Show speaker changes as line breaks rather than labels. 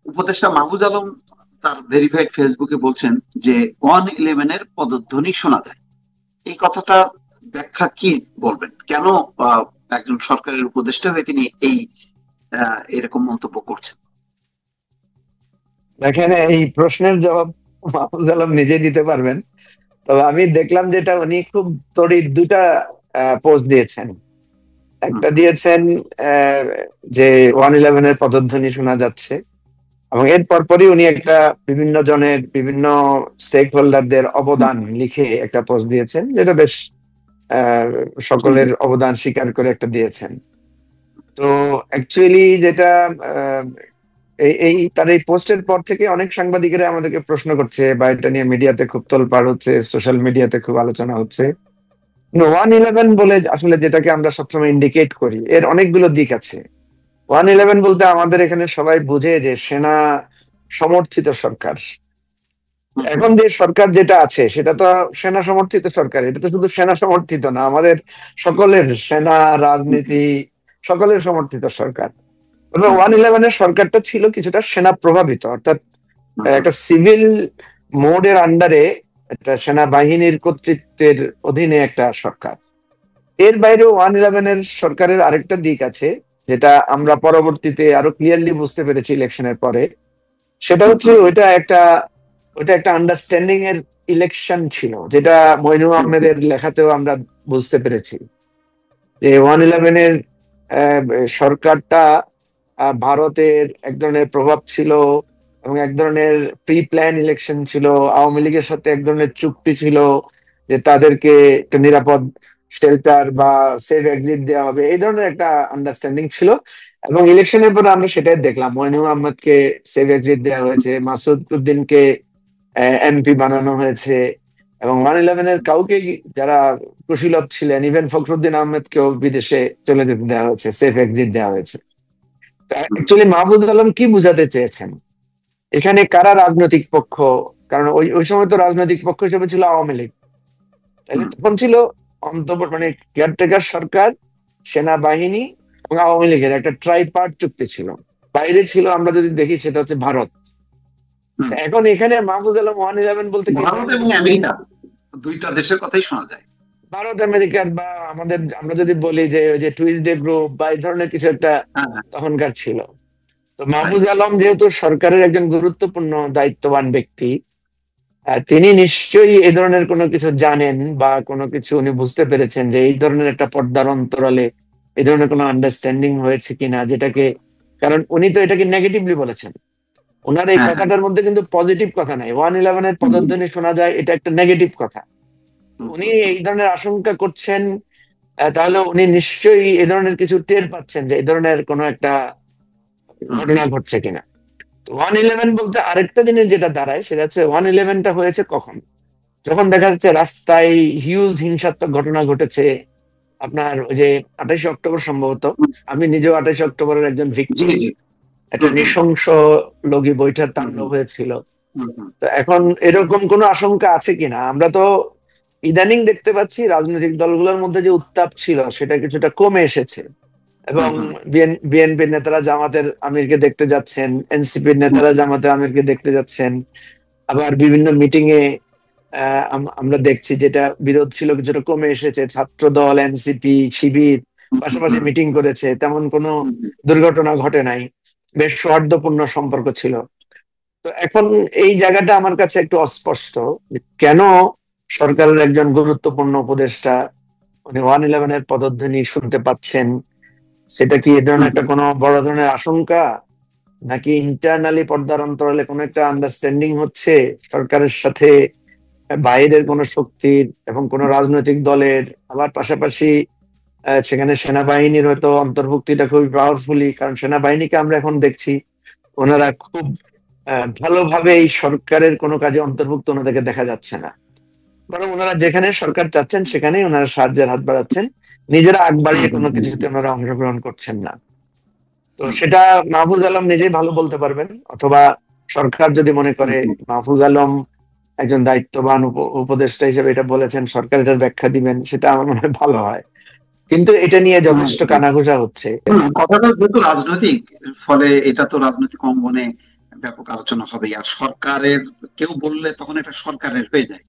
উপদেষ্টা মাহফুজ আলম তার ভেরিফাইড ফেসবুকে বলছেন যে 111-এর পদধ্বনি শোনা যায়। এই কথাটা ব্যাখ্যা কি বলবেন? কেন আহ, একজন সরকারের উপদেষ্টা হয়ে তিনি এরকম মন্তব্য করছেন?
দেখেন, এই প্রশ্নের জবাব মাহফুজ আলম নিজে দিতে পারবেন। তবে আমি দেখলাম যেটা উনি খুব তড়িৎ দুটা পোস্ট দিয়েছেন।
হুম,
একটা দিয়েছেন আহ, যে 111-এর পদধ্বনি শোনা যাচ্ছে, এবং এর পরপরই উনি একটা বিভিন্ন জনের বিভিন্ন স্টেক হোল্ডারদের
হুম,
অবদান লিখে একটা পোস্ট দিয়েছেন, যেটা বেশ আহ, সকলের অবদান স্বীকার করে একটা দিয়েছেন। তো অ্যাকচুয়ালি যেটা আহ, এই তার এই পোস্টের পর থেকে অনেক সাংবাদিকেরা আমাদেরকে প্রশ্ন করছে, বা এটা নিয়ে মিডিয়াতে খুব তোলপাড় হচ্ছে, সোশ্যাল মিডিয়াতে খুব আলোচনা হচ্ছে। 111 বলে আসলে যেটাকে আমরা সবসময় ইন্ডিকেট করি, এর অনেকগুলো দিক আছে। 111 বলতে আমাদের এখানে সবাই বুঝে যে সেনা সমর্থিত সরকার।
হুম, হুম,
এখন যে সরকার যেটা আছে সেটা তো সেনা সমর্থিত সরকার, এটা তো শুধু সেনা সমর্থিত না, আমাদের সকলের সেনা,
হুম,
রাজনীতি, সকলের সমর্থিত সরকার। তবে
হুম,
111-এর সরকারটা ছিল কিছুটা সেনা প্রভাবিত, অর্থাৎ
হুম, হুম,
একটা সিভিল মোডের আন্ডারে, একটা সেনাবাহিনীর কর্তৃত্বের অধীনে একটা সরকার। এর বাইরেও 111-এর সরকারের আরেকটা দিক আছে, যেটা আমরা পরবর্তীতে আরো ক্লিয়ারলি বুঝতে পেরেছি ইলেকশনের পরে। সেটা
হুম,
হচ্ছে ওইটা একটা আন্ডারস্ট্যান্ডিং এর ইলেকশন ছিল, যেটা মইনু
হুম, হুম,
আহমেদের লেখাতেও আমরা বুঝতে পেরেছি। যে 111-এর সরকারটা ভারতের এক ধরনের প্রভাব ছিল, এবং এক ধরনের প্রি প্ল্যান ইলেকশন ছিল। আওয়ামী লীগের সাথে এক ধরনের চুক্তি ছিল যে তাদেরকে একটা নিরাপদ শেল্টার বা সেফ এক্সিট দেওয়া হবে, এই ধরনের একটা আন্ডারস্ট্যান্ডিং ছিল। এবং ইলেকশনের পরে আমরা সেটাই দেখলাম, মইনু আহমেদকে সেফ এক্সিট দেওয়া হয়েছে, মাসুদ উদ্দিনকে এমপি বানানো হয়েছে, এবং 111-এর কাউকে, যারা কুশীলব ছিলেন, ইভেন ফখরুদ্দিন আহমেদকেও বিদেশে চলে যেতে দেওয়া হয়েছে, সেফ এক্সিট দেওয়া হয়েছে।
হুম,
অ্যাকচুয়ালি মাহফুজ আলম কি বুঝাতে চেয়েছেন, এখানে কারা রাজনৈতিক পক্ষ? কারণ ওই ওই সময় তো রাজনৈতিক পক্ষ হিসেবে ছিল আওয়ামী লীগ, তাহলে
হুম,
তখন ছিল মানে কেয়ারটেকার সরকার, সেনাবাহিনী এবং আওয়ামী লীগের একটা ট্রাইপার্ট চুক্তি ছিল। বাইরে ছিল, আমরা যদি দেখি, সেটা হচ্ছে ভারত।
হুম।
এখন এখানে মাহফুজ আলম 111 বলতে কি
ভারত এবং
বোঝাতে চেয়েছেন?
আমেরিকা দুইটা দেশের কথাই শোনা যায়।
ভারত আমেরিকার, বা আমাদের আমরা যদি বলি যে ওই যে টুইসডে গ্রুপ বা এই ধরনের কিছু একটা
হ্যাঁ, হ্যাঁ,
তখনকার ছিল। তো মাহফুজ
রাইট।
আলম যেহেতু সরকারের একজন গুরুত্বপূর্ণ দায়িত্ববান ব্যক্তি, তিনি নিশ্চয়ই এই ধরনের কোনো কিছু জানেন, বা কোনো কিছু উনি বুঝতে পেরেছেন যে এই ধরনের একটা পর্দার অন্তরালে এই ধরনের কোনো আন্ডারস্ট্যান্ডিং হয়েছে কিনা, যেটাকে, কারণ উনি তো এটাকে নেগেটিভলি বলেছেন। ওনার এই
হ্যাঁ, হ্যাঁ,
কথাটার মধ্যে কিন্তু পজিটিভ কথা নাই। 111-এর
হুম, হুম,
পদধ্বনি শোনা যায়, এটা একটা নেগেটিভ কথা। তো
হুম,
উনি
হুম,
এই ধরনের আশঙ্কা করছেন, তাহলে উনি নিশ্চয়ই এই ধরনের কিছু টের পাচ্ছেন যে এই ধরনের কোনো একটা
হুম, হুম,
ঘটনা ঘটছে কিনা। তো 111 বলতে আরেকটা জিনিস যেটা দাঁড়ায়, সেটা হচ্ছে 111টা হয়েছে কখন? যখন দেখা যাচ্ছে রাস্তায় হিউজ হিংসাত্মক ঘটনা ঘটেছে। আপনার ওই যে 28শে অক্টোবর সম্ভবত,
হুম,
আমি নিজেও 28শে অক্টোবরের একজন
জি,
ভিকটিম।
জি।
একটা
হুম, হুম,
নৃশংস লগি বৈঠার
হুম,
তাণ্ডব
হুম,
হয়েছিল।
হুম, হুম,
তো এখন এরকম কোনো আশঙ্কা আছে কিনা? আমরা তো ইদানিং দেখতে পাচ্ছি রাজনৈতিক দলগুলোর মধ্যে যে উত্তাপ ছিল সেটা কিছুটা কমে এসেছে, এবং
হুম, হুম,
বিএনপির নেতারা জামাতের আমিরকে দেখতে যাচ্ছেন, এনসিপির
হুম,
নেতারা জামাতের আমিরকে দেখতে যাচ্ছেন। আবার বিভিন্ন মিটিং এ আমরা দেখছি যেটা বিরোধ ছিল কিছুটা কমে এসেছে, ছাত্র দল, এনসিপি, শিবির
হুম,
পাশাপাশি
হুম,
মিটিং করেছে, তেমন কোনো
হুম, হুম,
দুর্ঘটনা ঘটে নাই, বেশ সৌহার্দ্যপূর্ণ সম্পর্ক ছিল। তো এখন এই জায়গাটা আমার কাছে একটু অস্পষ্ট, যে কেন সরকারের একজন গুরুত্বপূর্ণ উপদেষ্টা উনি 111-এর পদধ্বনি শুনতে পাচ্ছেন। সেটা কি এ ধরনের
হুম,
একটা কোনো বড় ধরনের আশঙ্কা, নাকি ইন্টারনালি পর্দার অন্তরালে কোনো একটা আন্ডারস্ট্যান্ডিং হচ্ছে সরকারের সাথে বাইরের কোনো শক্তির এবং কোনো রাজনৈতিক দলের? আবার পাশাপাশি সেখানে সেনাবাহিনীর হয়তো অন্তর্ভুক্তিটা খুবই পাওয়ারফুলি, কারণ সেনাবাহিনীকে আমরা এখন দেখছি ওনারা খুব ভালোভাবে এই সরকারের কোনো কাজে অন্তর্ভুক্ত ওনাদেরকে দেখা যাচ্ছে না, বরং ওনারা যেখানে সরকার চাচ্ছেন সেখানেই ওনারা সাহায্যের হাত বাড়াচ্ছেন, নিজেরা আগ
হুম,
বাড়িয়ে
হুম,
কোনো
হুম,
কিছুতে ওনারা অংশগ্রহণ করছেন না। তো
হুম,
সেটা মাহফুজ আলম নিজেই ভালো বলতে পারবেন, অথবা সরকার যদি মনে
হুম,
করে
হুম,
মাহফুজ আলম একজন দায়িত্ববান উপদেষ্টা হিসেবে এটা বলেছেন, সরকার এটার ব্যাখ্যা দিবেন, সেটা আমার মনে হয় ভালো হয়। কিন্তু এটা নিয়ে
হুম,
যথেষ্ট
হুম।
কানাঘুষা হচ্ছে।
কথাটা যেহেতু রাজনৈতিক, ফলে এটা তো রাজনৈতিক অঙ্গনে ব্যাপক আলোচনা হবে। আর সরকারের কেউ বললে তখন এটা সরকারের হয়ে যায়।